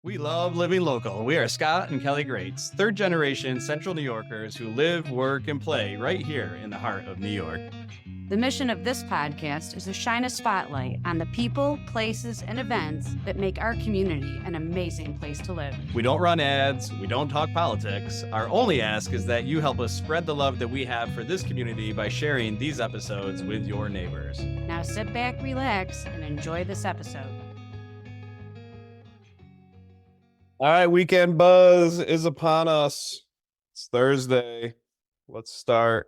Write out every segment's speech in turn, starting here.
We love living local. We are Scott and Kelly Greats, third generation Central New Yorkers who live, work, and play right here in the heart of New York. The mission of this podcast is to shine a spotlight on the people, places, and events that make our community an amazing place to live. We don't run ads. We don't talk politics. Our only ask is that you help us spread the love that we have for this community by sharing these episodes with your neighbors. Now sit back, relax, and enjoy this episode. All right, weekend buzz is upon us. It's Thursday. Let's start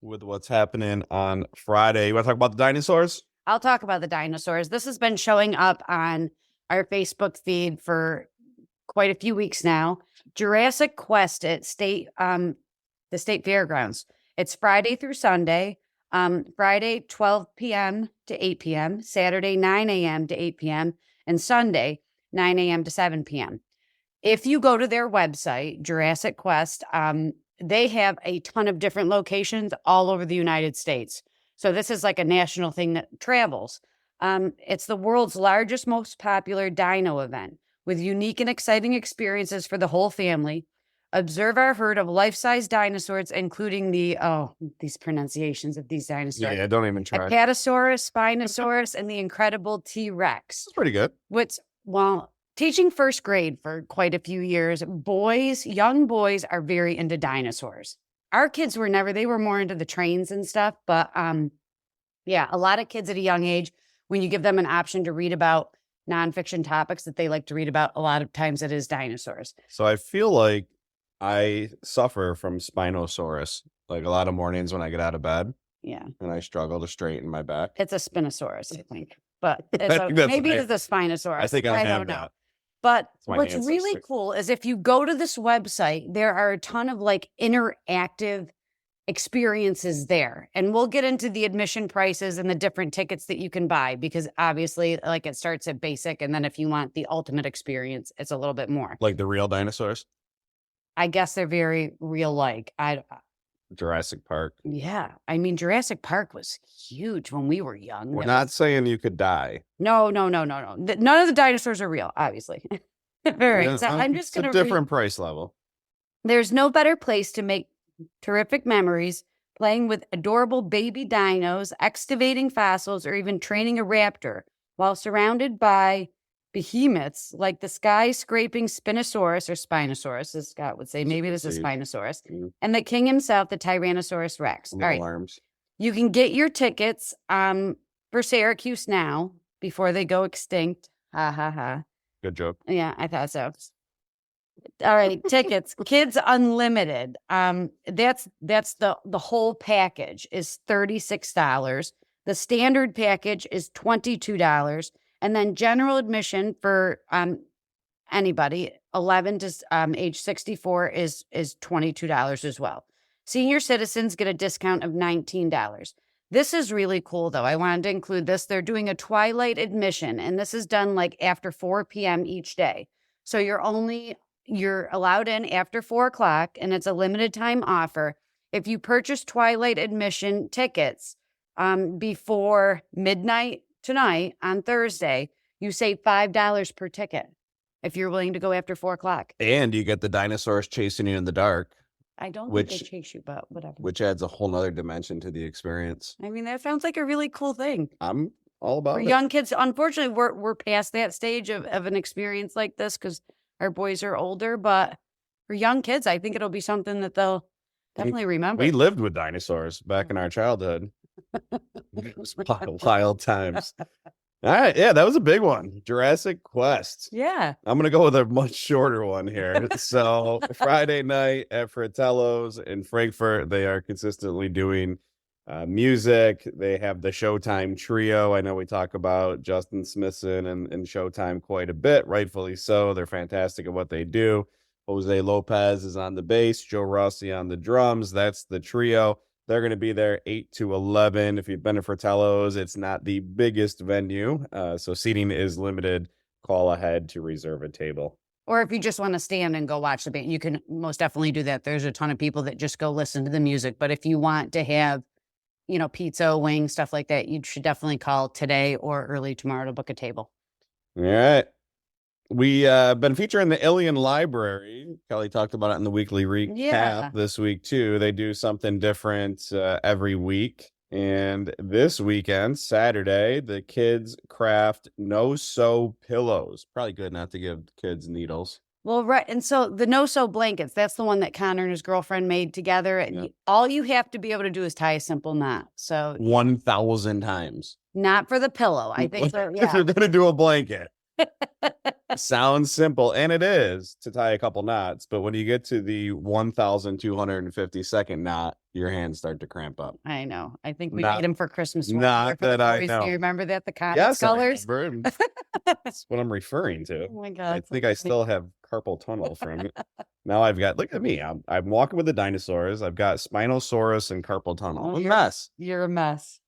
with what's happening on Friday. You want to talk about the dinosaurs? I'll talk about the dinosaurs. This has been showing up on our Facebook feed for quite a few weeks now. Jurassic Quest at the state fairgrounds. It's Friday through Sunday. Friday, 12 p.m. to 8 p.m., Saturday, 9 a.m. to 8 p.m., and Sunday, 9 a.m. to 7 p.m. If you go to their website, Jurassic Quest, they have a ton of different locations all over the United States. So this is like a national thing that travels. It's the world's largest, most popular dino event with unique and exciting experiences for the whole family. Observe our herd of life-size dinosaurs, including these pronunciations of these dinosaurs. Yeah, don't even try. Apatosaurus, Spinosaurus, and the incredible T-Rex. That's pretty good. Teaching first grade for quite a few years, young boys are very into dinosaurs. Our kids were never, they were more into the trains and stuff. But a lot of kids at a young age, when you give them an option to read about nonfiction topics that they like to read about, a lot of times it is dinosaurs. So I feel like I suffer from Spinosaurus, like a lot of mornings when I get out of bed. Yeah. And I struggle to straighten my back. It's a Spinosaurus, I think. But maybe it's a Spinosaurus. I think I don't know. that. But my what's ancestry. really cool is if you go to this website, there are a ton of like interactive experiences there. And we'll get into the admission prices and the different tickets that you can buy, because obviously like it starts at basic. And then if you want the ultimate experience, it's a little bit more. Like the real dinosaurs? I guess they're very real like. Jurassic Park. Yeah. I mean, Jurassic Park was huge when we were young. We're not saying you could die. No. None of the dinosaurs are real, obviously. All right. Yeah, So I'm just going to It's a different price level. There's no better place to make terrific memories playing with adorable baby dinos, excavating fossils, or even training a raptor while surrounded by behemoths like the skyscraping Spinosaurus or Spinosaurus, as Scott would say. Maybe this is Spinosaurus. And the king himself, the Tyrannosaurus Rex. All right. Arms. You can get your tickets for Syracuse now before they go extinct. Ha, ha, ha. Good joke. Yeah, I thought so. All right, tickets, Kids Unlimited. That's the whole package is $36. The standard package is $22, and then general admission for anybody 11 to age 64 is $22 as well. Senior citizens get a discount of $19. This is really cool, though. I wanted to include this. They're doing a twilight admission, and this is done like after 4 p.m. each day. So you're allowed in after 4 o'clock, and it's a limited time offer. If you purchase twilight admission tickets before midnight tonight on Thursday, you save $5 per ticket if you're willing to go after 4 o'clock. And you get the dinosaurs chasing you in the dark. I don't think they chase you, but whatever. Which adds a whole nother dimension to the experience. I mean, that sounds like a really cool thing. I'm all about For it. young kids, unfortunately, we're past that stage of an experience like this because our boys are older. But for young kids, I think it'll be something that they'll definitely remember. We lived with dinosaurs back in our childhood. It was wild times. All right. Yeah, that was a big one. Jurassic Quest. Yeah. I'm going to go with a much shorter one here. So Friday night at Fratellos in Frankfurt, they are consistently doing music. They have the Showtime trio. I know we talk about Justin Smithson and Showtime quite a bit, rightfully so. They're fantastic at what they do. Jose Lopez is on the bass, Joe Rossi on the drums. That's the trio. They're going to be there 8 to 11. If you've been to Fratellos, it's not the biggest venue, so seating is limited. Call ahead to reserve a table. Or if you just want to stand and go watch the band, you can most definitely do that. There's a ton of people that just go listen to the music. But if you want to have, pizza, wings, stuff like that, you should definitely call today or early tomorrow to book a table. All right. We been featuring the Ilion Library. Kelly talked about it in the weekly recap this week too. They do something different every week. And this weekend, Saturday, the kids craft no-sew pillows. Probably good not to give kids needles. Well, right. And so the no-sew blankets, that's the one that Connor and his girlfriend made together. And all you have to be able to do is tie a simple knot. So 1,000 times. Not for the pillow. I think so. If you're going to do a blanket. Sounds simple, and it is to tie a couple knots. But when you get to the 1,252nd knot, your hands start to cramp up. I know. I think we made them for Christmas. Not that I know. Do you remember that? The comics colors? That's what I'm referring to. Oh my God. I think I still have carpal tunnel from it. Now I've got, look at me. I'm walking with the dinosaurs. I've got Spinosaurus and carpal tunnel. Oh, a mess. You're a mess.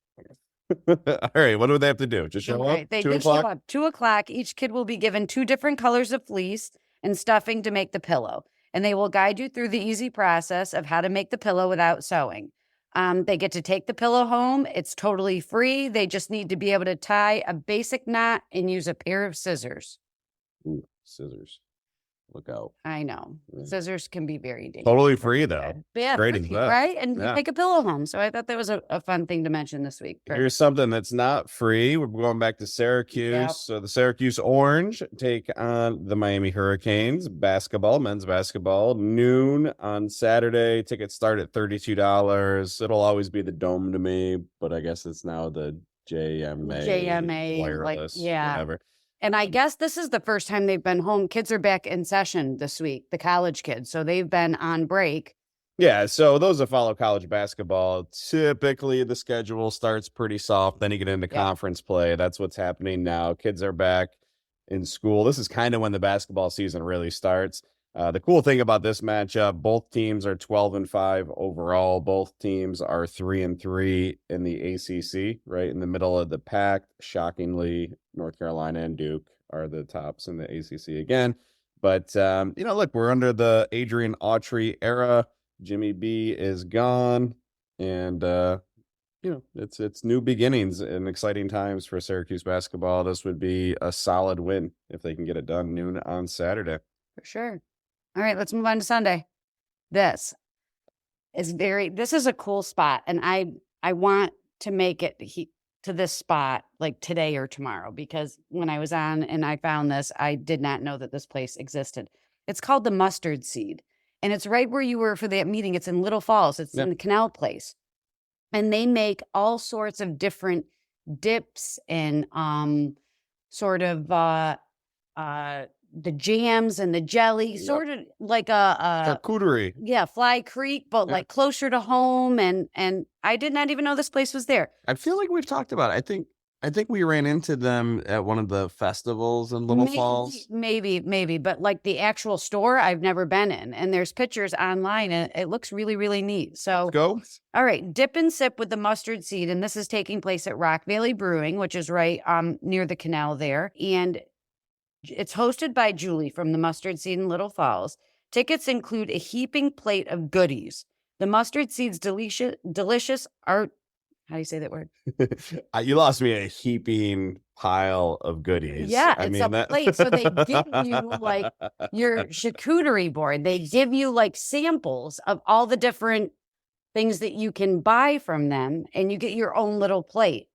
All right. What do they have to do? Just show up? They 2 just show o'clock? up. 2 o'clock. Each kid will be given 2 different colors of fleece and stuffing to make the pillow. And they will guide you through the easy process of how to make the pillow without sewing. They get to take the pillow home. It's totally free. They just need to be able to tie a basic knot and use a pair of scissors. Ooh, scissors. Look out. I know. Scissors can be very dangerous. Totally free, though. Yeah, Great as that. right? And you take a pillow home. So I thought that was a fun thing to mention this week. Here's something that's not free. We're going back to Syracuse. Yep. So the Syracuse Orange take on the Miami Hurricanes. Basketball, men's basketball, noon on Saturday. Tickets start at $32. It'll always be the Dome to me, but I guess it's now the JMA wireless, whatever. And I guess this is the first time they've been home. Kids are back in session this week, the college kids. So they've been on break. Yeah, so those that follow college basketball, typically the schedule starts pretty soft. Then you get into conference play. That's what's happening now. Kids are back in school. This is kind of when the basketball season really starts. The cool thing about this matchup, both teams are 12-5 overall. Both teams are 3-3 in the ACC, right in the middle of the pack. Shockingly, North Carolina and Duke are the tops in the ACC again. But, look, we're under the Adrian Autry era. Jimmy B is gone. And, it's new beginnings and exciting times for Syracuse basketball. This would be a solid win if they can get it done noon on Saturday. For sure. All right, let's move on to Sunday. This is a cool spot. And I want to make it to this spot like today or tomorrow, because when I was on and I found this, I did not know that this place existed. It's called the Mustard Seed. And it's right where you were for that meeting. It's in Little Falls. It's in the Canal Place. And they make all sorts of different dips and sort of the jams and the jelly, sort of like a charcuterie. Yeah, Fly Creek, but like closer to home. And I did not even know this place was there. I feel like we've talked about it. I think we ran into them at one of the festivals in Little Falls. Maybe. But like the actual store, I've never been in. And there's pictures online and it looks really, really neat. So let's go. All right. Dip and sip with the mustard seed. And this is taking place at Rock Valley Brewing, which is right near the canal there. And it's hosted by Julie from the Mustard Seed in Little Falls. Tickets include a heaping plate of goodies. The Mustard Seed's delicious art. How do you say that word? You lost me a heaping pile of goodies. Yeah, it's a plate. So they give you like your charcuterie board. They give you like samples of all the different things that you can buy from them, and you get your own little plate.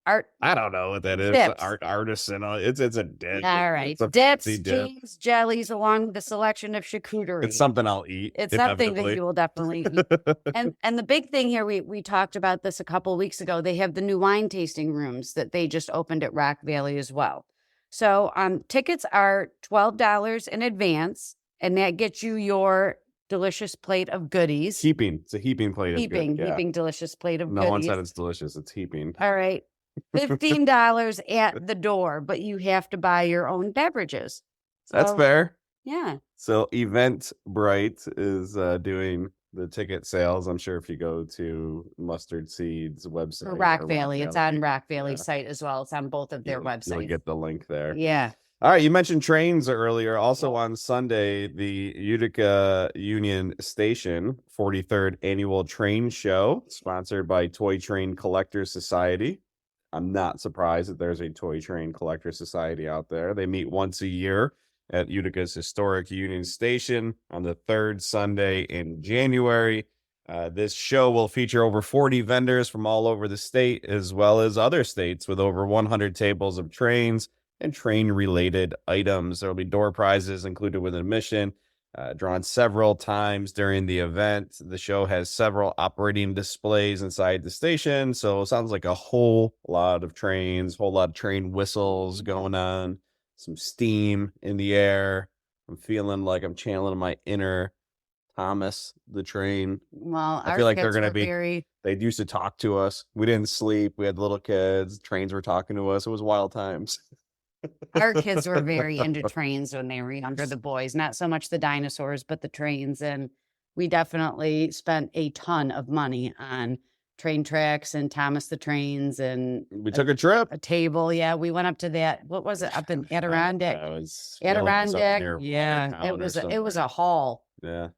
I don't know what that is. Artisan. It's a dip. All right. Dips, jams, jellies, along with a selection of charcuterie. It's something I'll eat. It's something that you will definitely eat. And the big thing here, we talked about this a couple of weeks ago. They have the new wine tasting rooms that they just opened at Rock Valley as well. So tickets are $12 in advance, and that gets you your delicious plate of goodies. Heaping. It's a heaping plate of goodies. Heaping delicious plate of goodies. No one said it's delicious. It's heaping. All right. $15 at the door, but you have to buy your own beverages. So, that's fair. Yeah. So Eventbrite is doing the ticket sales. I'm sure if you go to Mustard Seed's website. For Rock Valley. It's on Rock Valley's site as well. It's on both of their websites. You'll get the link there. Yeah. All right. You mentioned trains earlier. Also on Sunday, the Utica Union Station 43rd Annual Train Show, sponsored by Toy Train Collectors Society. I'm not surprised that there's a toy train collector society out there. They meet once a year at Utica's historic Union Station on the third Sunday in January. This show will feature over 40 vendors from all over the state, as well as other states, with over 100 tables of trains and train-related items. There will be door prizes included with admission, drawn several times during the event. The show has several operating displays inside the station, so it sounds like a whole lot of trains, whole lot of train whistles going on, some steam in the air. I'm feeling like I'm channeling my inner Thomas the Train. Well, I our feel like they're kids gonna were be. very They used to talk to us. We didn't sleep. We had little kids. Trains were talking to us. It was wild times. our kids were very into trains when they were younger, the boys, not so much the dinosaurs, but the trains. And we definitely spent a ton of money on train tracks and Thomas the Trains and We took a trip. a table. Yeah, we went up to that. What was it? Up in Adirondack. That was Adirondack. near Yeah, Watertown it or was something. it was a haul. Yeah.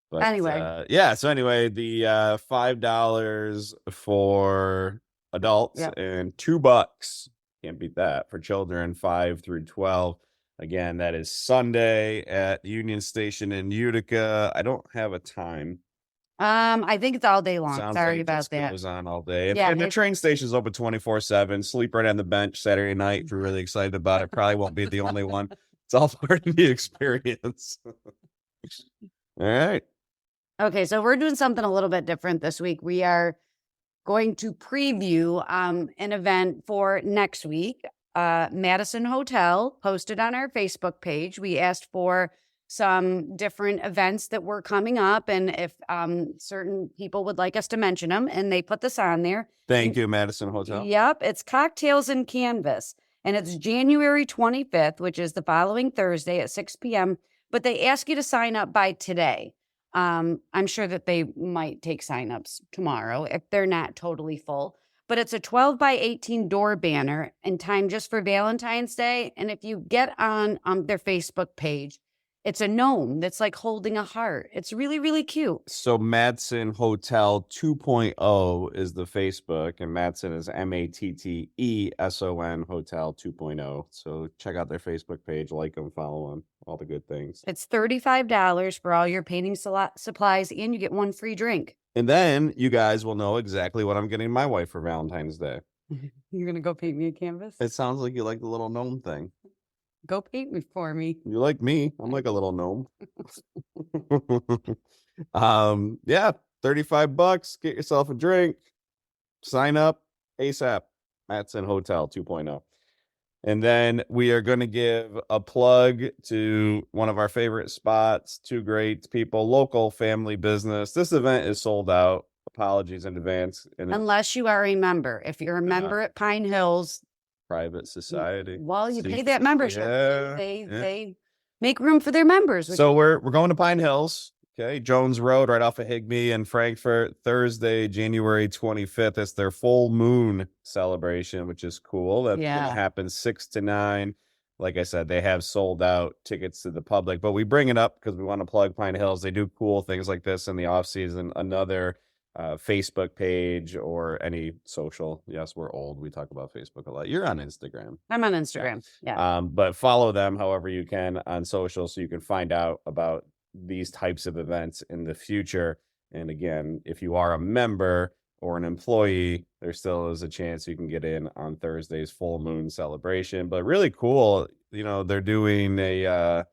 But, Anyway. yeah. So anyway, the $5 for adults Yep. and $2, can't beat that, for children 5 through 12. Again, that is Sunday at Union Station in Utica. I don't have a time. I think it's all day long. Sounds Sorry like it about just that. goes on all day. And, Yeah, and the it- train station's open 24/7. Sleep right on the bench Saturday night if you're really excited about it. Probably won't be the only one. It's all part of the experience. All right. Okay, so we're doing something a little bit different this week. We are going to preview an event for next week. Matteson Hotel posted on our Facebook page. We asked for some different events that were coming up and if certain people would like us to mention them, and they put this on there. Thank you, Matteson Hotel. Yep, it's Cocktails and Canvas, and it's January 25th, which is the following Thursday at 6 p.m., but they ask you to sign up by today. I'm sure that they might take signups tomorrow if they're not totally full. But it's a 12 by 18 door banner in time just for Valentine's Day. And if you get on their Facebook page, it's a gnome that's like holding a heart. It's really, really cute. So Matteson Hotel 2.0 is the Facebook, and Matteson is MATTESON Hotel 2.0. So check out their Facebook page, like them, follow them, all the good things. It's $35 for all your painting supplies, and you get one free drink. And then you guys will know exactly what I'm getting my wife for Valentine's Day. You're going to go paint me a canvas? It sounds like you like the little gnome thing. Go paint me for me. You like me. I'm like a little gnome. Yeah, $35. Get yourself a drink. Sign up ASAP. Matteson Hotel 2.0. And then we are going to give a plug to one of our favorite spots, two great people, local family business. This event is sold out. Apologies in advance. And Unless you are a member. If you're a member at Pine Hills, private society. well, you So pay that membership. Yeah, They make room for their members. Which So we're going to Pine Hills. Okay, Jones Road, right off of Higbee in Frankfort, Thursday, January 25th. It's their full moon celebration, which is cool. That's going Yeah. to happen 6 to 9. Like I said, they have sold out tickets to the public, but we bring it up because we want to plug Pine Hills. They do cool things like this in the off season. Another Facebook page or any social. Yes, we're old. We talk about Facebook a lot. You're on Instagram. I'm on Instagram. Yeah. But follow them however you can on social so you can find out about these types of events in the future. And again, if you are a member or an employee, there still is a chance you can get in on Thursday's full moon celebration. But really cool, they're doing a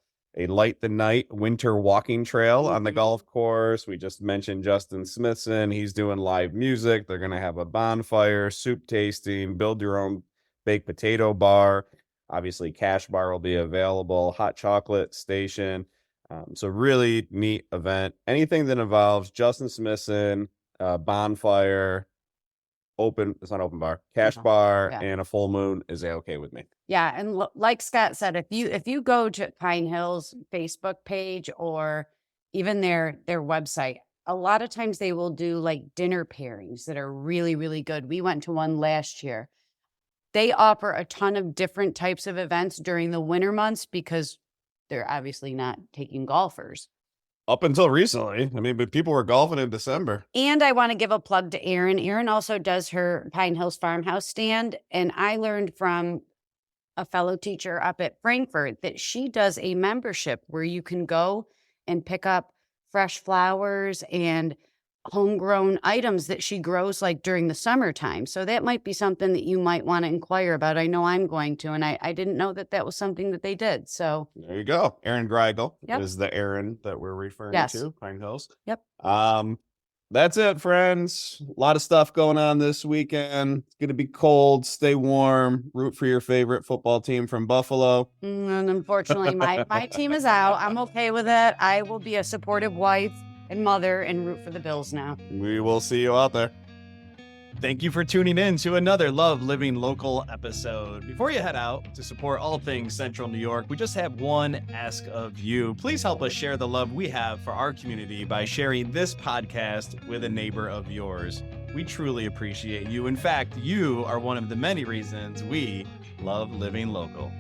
light the night winter walking trail on the Mhm. golf course. We just mentioned Justin Smithson. He's doing live music. They're going to have a bonfire, soup tasting, build your own baked potato bar. Obviously, cash bar will be available, hot chocolate station. So really neat event. Anything that involves Justin Smithson, bonfire, it's not open bar, cash No. bar, Yeah. and a full moon is okay with me. Yeah, and like Scott said, if you go to Pine Hills Facebook page or even their website, a lot of times they will do like dinner pairings that are really, really good. We went to one last year. They offer a ton of different types of events during the winter months because they're obviously not taking golfers. Up until recently. I mean, but people were golfing in December. And I want to give a plug to Erin. Erin also does her Pine Hills Farmhouse stand. And I learned from a fellow teacher up at Frankfurt that she does a membership where you can go and pick up fresh flowers and homegrown items that she grows like during the summertime. So that might be something that you might want to inquire about. I know I'm going to, and I didn't know that that was something that they did. So there you go. Erin Greigel Yep. is the Erin that we're referring Yes. to, Pine Hills. Yep. That's it, friends. A lot of stuff going on this weekend. It's going to be cold. Stay warm. Root for your favorite football team from Buffalo. And unfortunately, my team is out. I'm okay with it. I will be a supportive wife and mother and root for the Bills now. We will see you out there. Thank you for tuning in to another Love Living Local episode. Before you head out to support all things Central New York, we just have one ask of you. Please help us share the love we have for our community by sharing this podcast with a neighbor of yours. We truly appreciate you. In fact, you are one of the many reasons we love living local.